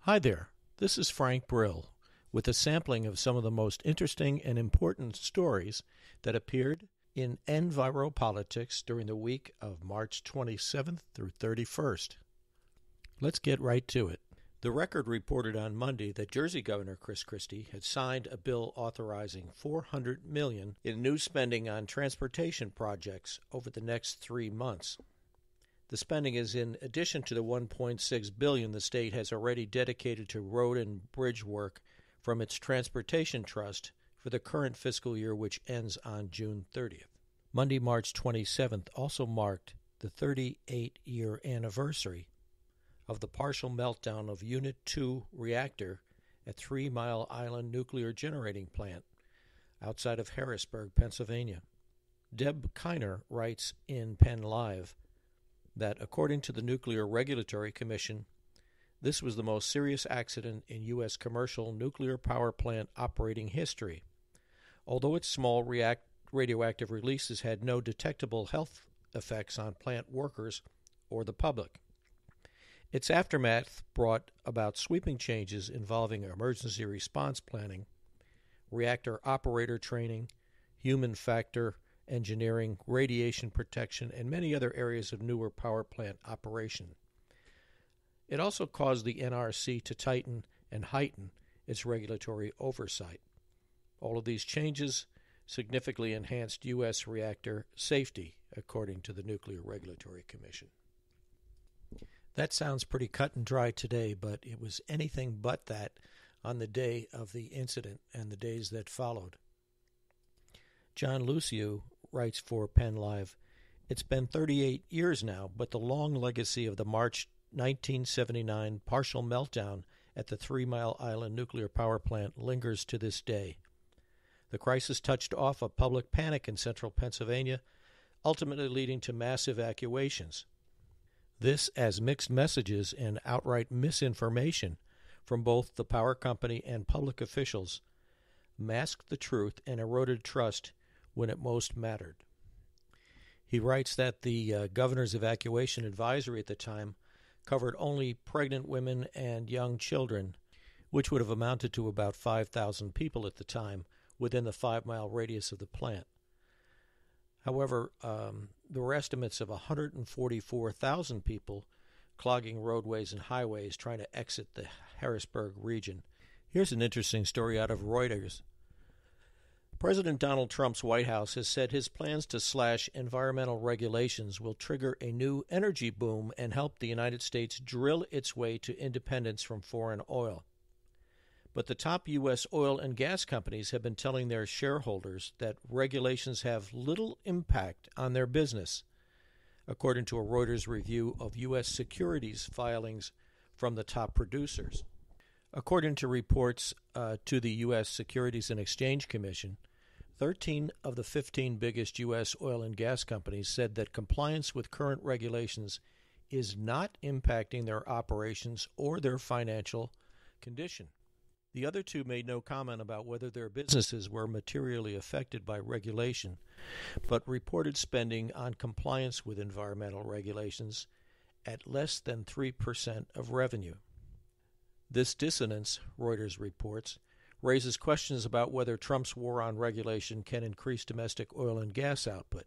Hi there, this is Frank Brill with a sampling of some of the most interesting and important stories that appeared in EnviroPolitics during the week of March 27th through 31st. Let's get right to it. The Record reported on Monday that Jersey Governor Chris Christie had signed a bill authorizing $400 million in new spending on transportation projects over the next 3 months. The spending is in addition to the $1.6 billion the state has already dedicated to road and bridge work from its transportation trust for the current fiscal year, which ends on June 30th. Monday, March 27th also marked the 38-year anniversary of the partial meltdown of Unit 2 reactor at 3 Mile Island Nuclear Generating Plant outside of Harrisburg, Pennsylvania. Deb Kiner writes in Penn Live that according to the Nuclear Regulatory Commission, this was the most serious accident in U.S. commercial nuclear power plant operating history. Although its small radioactive releases had no detectable health effects on plant workers or the public. Its aftermath brought about sweeping changes involving emergency response planning, reactor operator training, human factor engineering, radiation protection, and many other areas of newer power plant operation. It also caused the NRC to tighten and heighten its regulatory oversight. All of these changes significantly enhanced U.S. reactor safety, according to the Nuclear Regulatory Commission. That sounds pretty cut and dry today, but it was anything but that on the day of the incident and the days that followed. John Luciu writes for Penn Live, "It's been 38 years now, but the long legacy of the March 1979 partial meltdown at the 3 Mile Island nuclear power plant lingers to this day. The crisis touched off a public panic in central Pennsylvania, ultimately leading to mass evacuations. This as mixed messages and outright misinformation from both the power company and public officials masked the truth and eroded trust when it most mattered." He writes that the governor's evacuation advisory at the time covered only pregnant women and young children, which would have amounted to about 5,000 people at the time within the 5-mile radius of the plant. However, there were estimates of 144,000 people clogging roadways and highways trying to exit the Harrisburg region. Here's an interesting story out of Reuters. President Donald Trump's White House has said his plans to slash environmental regulations will trigger a new energy boom and help the United States drill its way to independence from foreign oil. But the top U.S. oil and gas companies have been telling their shareholders that regulations have little impact on their business, according to a Reuters review of U.S. securities filings from the top producers. According to reports to the U.S. Securities and Exchange Commission, 13 of the 15 biggest U.S. oil and gas companies said that compliance with current regulations is not impacting their operations or their financial condition. The other two made no comment about whether their businesses were materially affected by regulation, but reported spending on compliance with environmental regulations at less than 3% of revenue. This dissonance, Reuters reports, raises questions about whether Trump's war on regulation can increase domestic oil and gas output,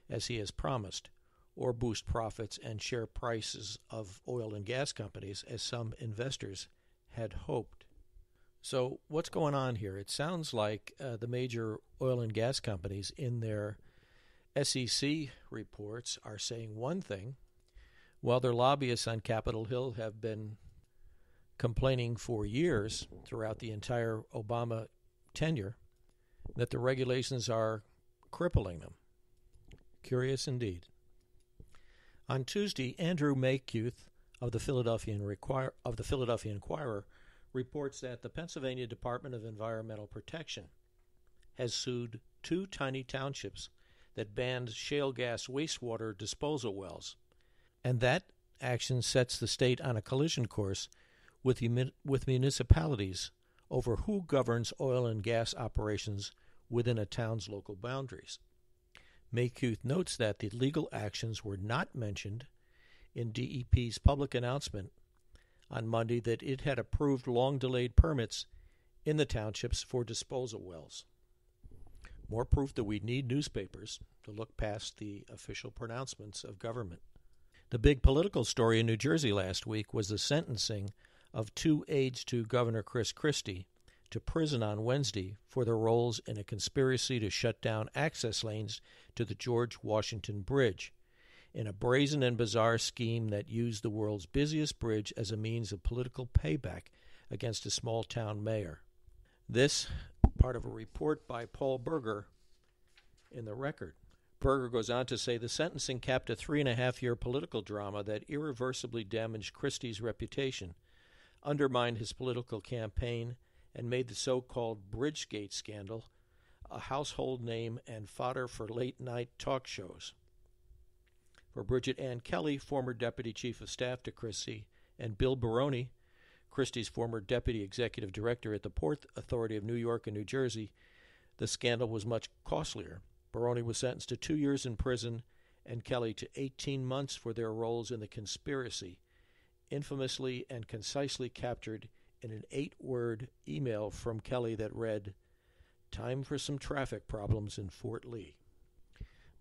as he has promised, or boost profits and share prices of oil and gas companies, as some investors had hoped. So what's going on here? It sounds like the major oil and gas companies in their SEC reports are saying one thing, while their lobbyists on Capitol Hill have been complaining for years throughout the entire Obama tenure that the regulations are crippling them. Curious indeed. On Tuesday, Andrew Maycuth of the Philadelphia Inquirer reports that the Pennsylvania Department of Environmental Protection has sued 2 tiny townships that banned shale gas wastewater disposal wells, and that action sets the state on a collision course with municipalities over who governs oil and gas operations within a town's local boundaries. Maycuth notes that the legal actions were not mentioned in DEP's public announcement on Monday that it had approved long-delayed permits in the townships for disposal wells. More proof that we need newspapers to look past the official pronouncements of government. The big political story in New Jersey last week was the sentencing of 2 aides to Governor Chris Christie to prison on Wednesday for their roles in a conspiracy to shut down access lanes to the George Washington Bridge, in a brazen and bizarre scheme that used the world's busiest bridge as a means of political payback against a small-town mayor. This, part of a report by Paul Berger in the Record. Berger goes on to say the sentencing capped a 3.5-year political drama that irreversibly damaged Christie's reputation, undermined his political campaign, and made the so-called Bridgegate scandal a household name and fodder for late-night talk shows. For Bridget Ann Kelly, former Deputy Chief of Staff to Christie, and Bill Baroni, Christie's former Deputy Executive Director at the Port Authority of New York and New Jersey, the scandal was much costlier. Baroni was sentenced to 2 years in prison and Kelly to 18 months for their roles in the conspiracy, infamously and concisely captured in an 8-word email from Kelly that read, "Time for some traffic problems in Fort Lee."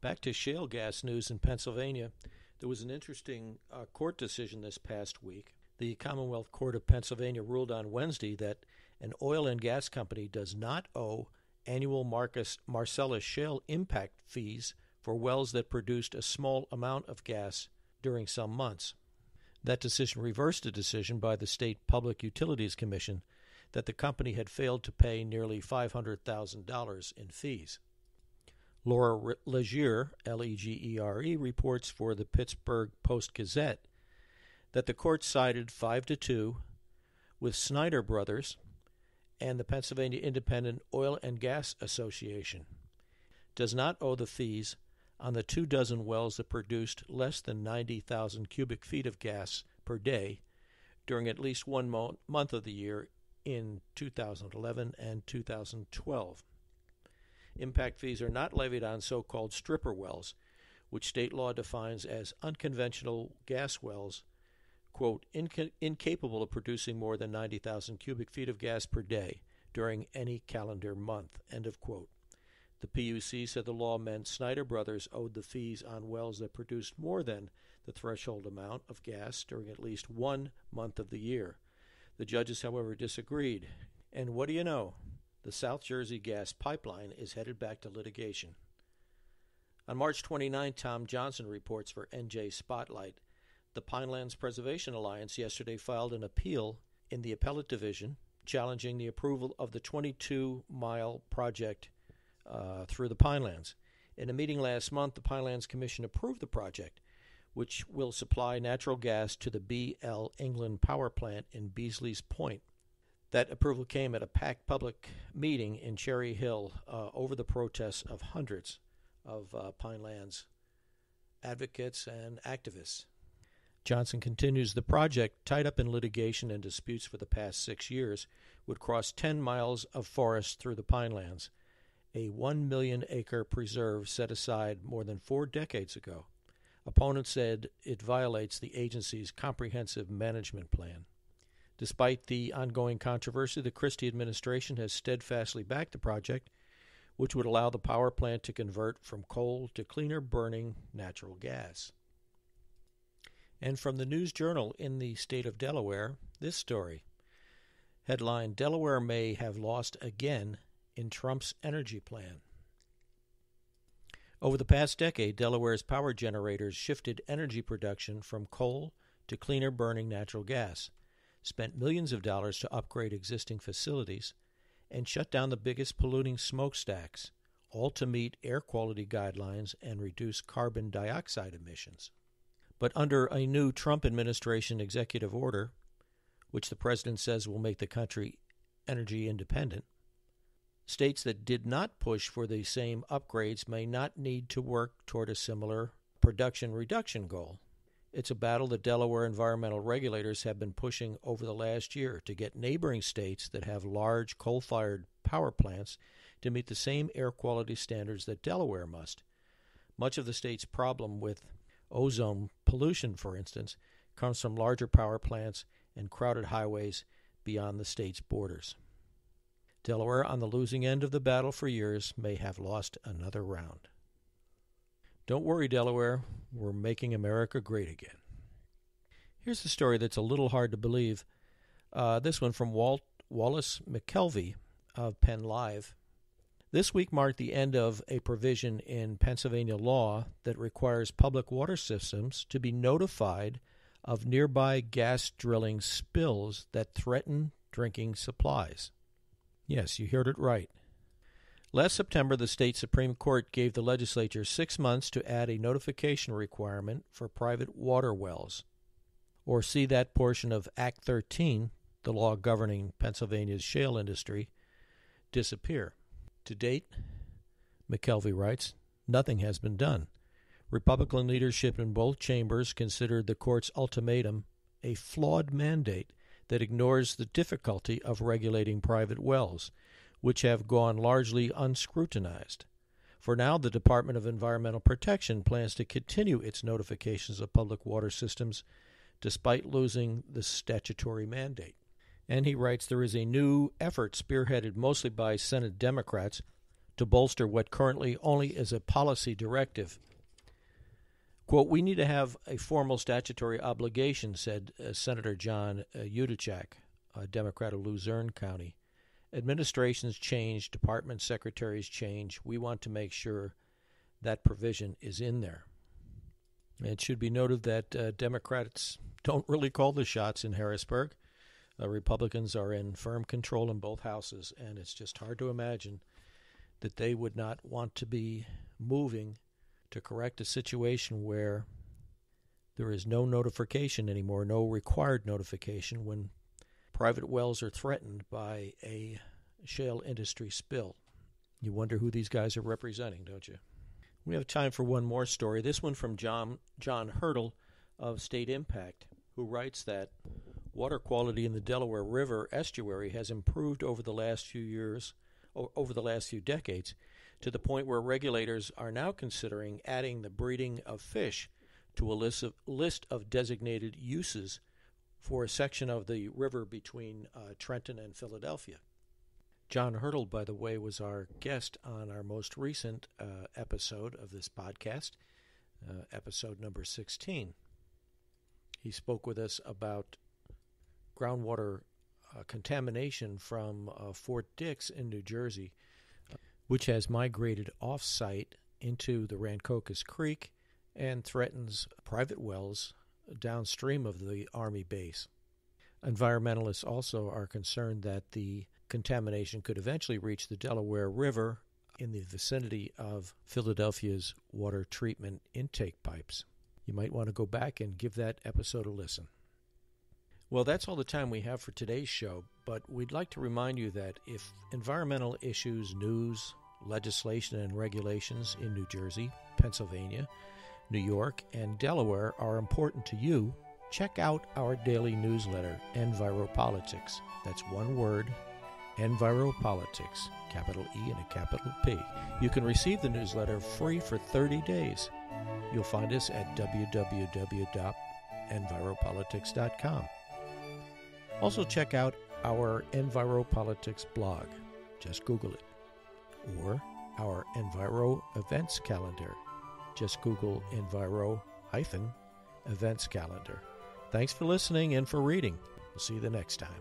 Back to shale gas news in Pennsylvania. There was an interesting court decision this past week. The Commonwealth Court of Pennsylvania ruled on Wednesday that an oil and gas company does not owe annual Marcellus shale impact fees for wells that produced a small amount of gas during some months. That decision reversed a decision by the State Public Utilities Commission that the company had failed to pay nearly $500,000 in fees. Laura Legere, Legere, reports for the Pittsburgh Post-Gazette that the court sided 5-2 with Snyder Brothers and the Pennsylvania Independent Oil and Gas Association. Does not owe the fees on the 24 wells that produced less than 90,000 cubic feet of gas per day during at least one month of the year in 2011 and 2012. Impact fees are not levied on so-called stripper wells, which state law defines as unconventional gas wells, quote, incapable of producing more than 90,000 cubic feet of gas per day during any calendar month, end of quote. The PUC said the law meant Snyder Brothers owed the fees on wells that produced more than the threshold amount of gas during at least 1 month of the year. The judges, however, disagreed. And what do you know? The South Jersey gas pipeline is headed back to litigation. On March 29, Tom Johnson reports for NJ Spotlight. The Pinelands Preservation Alliance yesterday filed an appeal in the appellate division challenging the approval of the 22-mile project through the Pinelands. In a meeting last month, the Pinelands Commission approved the project, which will supply natural gas to the B.L. England power plant in Beasley's Point. That approval came at a packed public meeting in Cherry Hill over the protests of hundreds of Pinelands advocates and activists. Johnson continues, the project, tied up in litigation and disputes for the past 6 years, would cross 10 miles of forest through the Pinelands, a 1 million-acre preserve set aside more than 4 decades ago. Opponents said it violates the agency's comprehensive management plan. Despite the ongoing controversy, the Christie administration has steadfastly backed the project, which would allow the power plant to convert from coal to cleaner-burning natural gas. And from the News Journal in the state of Delaware, this story. Headline, Delaware may have lost again in Trump's energy plan. Over the past decade, Delaware's power generators shifted energy production from coal to cleaner-burning natural gas, spent millions of dollars to upgrade existing facilities, and shut down the biggest polluting smokestacks, all to meet air quality guidelines and reduce carbon dioxide emissions. But under a new Trump administration executive order, which the president says will make the country energy independent, states that did not push for the same upgrades may not need to work toward a similar production reduction goal. It's a battle that Delaware environmental regulators have been pushing over the last year to get neighboring states that have large coal-fired power plants to meet the same air quality standards that Delaware must. Much of the state's problem with ozone pollution, for instance, comes from larger power plants and crowded highways beyond the state's borders. Delaware, on the losing end of the battle for years, may have lost another round. Don't worry, Delaware, we're making America great again. Here's a story that's a little hard to believe. This one from Wallace McKelvey of Penn Live. This week marked the end of a provision in Pennsylvania law that requires public water systems to be notified of nearby gas drilling spills that threaten drinking supplies. Yes, you heard it right. Last September, the state Supreme Court gave the legislature 6 months to add a notification requirement for private water wells, or see that portion of Act 13, the law governing Pennsylvania's shale industry, disappear. To date, McKelvey writes, nothing has been done. Republican leadership in both chambers considered the court's ultimatum a flawed mandate that ignores the difficulty of regulating private wells, which have gone largely unscrutinized. For now, the Department of Environmental Protection plans to continue its notifications of public water systems despite losing the statutory mandate. And he writes there is a new effort spearheaded mostly by Senate Democrats to bolster what currently only is a policy directive. Quote, we need to have a formal statutory obligation, said Senator John Udachak, a Democrat of Luzerne County. Administrations change, department secretaries change. We want to make sure that provision is in there. It should be noted that Democrats don't really call the shots in Harrisburg. Republicans are in firm control in both houses, and it's just hard to imagine that they would not want to be moving to correct a situation where there is no notification anymore, no required notification when private wells are threatened by a shale industry spill. You wonder who these guys are representing, don't you? We have time for one more story, this one from John Hurdle of State Impact, who writes that water quality in the Delaware River estuary has improved over the last few decades, to the point where regulators are now considering adding the breeding of fish to a list of designated uses for a section of the river between Trenton and Philadelphia. John Hurdle, by the way, was our guest on our most recent episode of this podcast, episode number 16. He spoke with us about groundwater contamination from Fort Dix in New Jersey, which has migrated off-site into the Rancocas Creek and threatens private wells downstream of the Army base. Environmentalists also are concerned that the contamination could eventually reach the Delaware River in the vicinity of Philadelphia's water treatment intake pipes. You might want to go back and give that episode a listen. Well, that's all the time we have for today's show, but we'd like to remind you that if environmental issues, news, legislation, and regulations in New Jersey, Pennsylvania, New York, and Delaware are important to you, check out our daily newsletter, EnviroPolitics. That's one word, EnviroPolitics, capital E and a capital P. You can receive the newsletter free for 30 days. You'll find us at www.enviropolitics.com. Also check out our EnviroPolitics blog. Just Google it. Or our Enviro Events Calendar. Just Google Enviro-Events Calendar. Thanks for listening and for reading. We'll see you the next time.